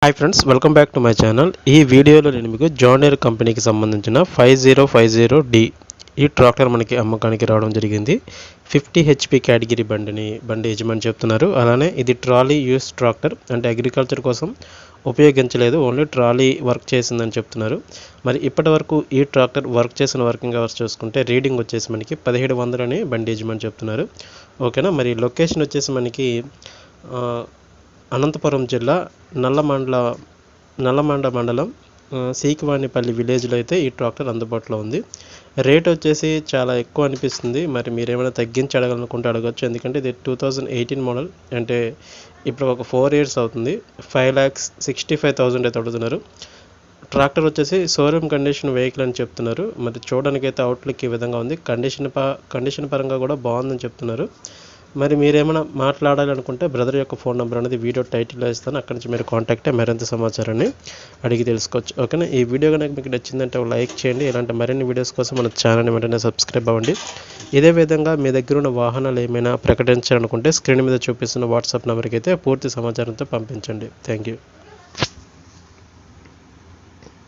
Hi friends, welcome back to my channel. ఈ వీడియోలో నేను మీకు జాన్ డీర్ కంపెనీకి సంబంధించిన 5050D ఈ ట్రాక్టర్ మనకి అమ్మకానికి రావడం జరిగింది. 50 HP కేటగిరీ బండి యజమాని చెప్తున్నారు. అలానే ఇది ట్రాలీ యూస్ ట్రాక్టర్, అంటే అగ్రికల్చర్ కోసం ఉపయోగించలేదు, ఓన్లీ ట్రాలీ వర్క్ చేసిందని చెప్తున్నారు. మరి ఇప్పటి వరకు ఈ ట్రాక్టర్ వర్క్ చేసిన వర్కింగ్ అవర్స్ చూసుకుంటే రీడింగ్ వచ్చేసి మనకి 1700 అని బండి యజమాని చెప్తున్నారు. ఓకేనా. మరి లొకేషన్ వచ్చేసి మనకి అనంతపురం జిల్లా నల్లమండ మండలం సీకివాణిపల్లి విలేజ్లో అయితే ఈ ట్రాక్టర్ అందుబాటులో ఉంది. రేట్ వచ్చేసి చాలా ఎక్కువ అనిపిస్తుంది. మరి మీరు ఏమైనా తగ్గించి అడగాలనుకుంటే అడగచ్చు, ఎందుకంటే ఇది 2018 మోడల్, అంటే ఇప్పుడు ఒక 4 years అవుతుంది. 5,65,000 అయితే అడుగుతున్నారు. ట్రాక్టర్ వచ్చేసి షోరూమ్ కండిషన్ వెహికల్ అని చెప్తున్నారు. మరి చూడడానికి అయితే అవుట్లుక్ ఈ విధంగా ఉంది. కండిషన్ పరంగా కూడా బాగుందని చెప్తున్నారు. మరి మీరేమైనా మాట్లాడాలనుకుంటే బ్రదర్ యొక్క ఫోన్ నెంబర్ అనేది వీడియో టైటిల్లో ఇస్తాను, అక్కడి నుంచి మీరు కాంటాక్ట్ అయ్యి మరింత సమాచారాన్ని అడిగి తెలుసుకోవచ్చు. ఓకేనా. ఈ వీడియో కనుక మీకు నచ్చిందంటే లైక్ చేయండి. ఇలాంటి మరిన్ని వీడియోస్ కోసం మన ఛానల్ని వెంటనే సబ్స్క్రైబ్ అవ్వండి. ఇదే విధంగా మీ దగ్గర ఉన్న వాహనాలు ఏమైనా ప్రకటించాలనుకుంటే స్క్రీన్ మీద చూపిస్తున్న వాట్సాప్ నెంబర్కి అయితే పూర్తి సమాచారంతో పంపించండి. Thank you.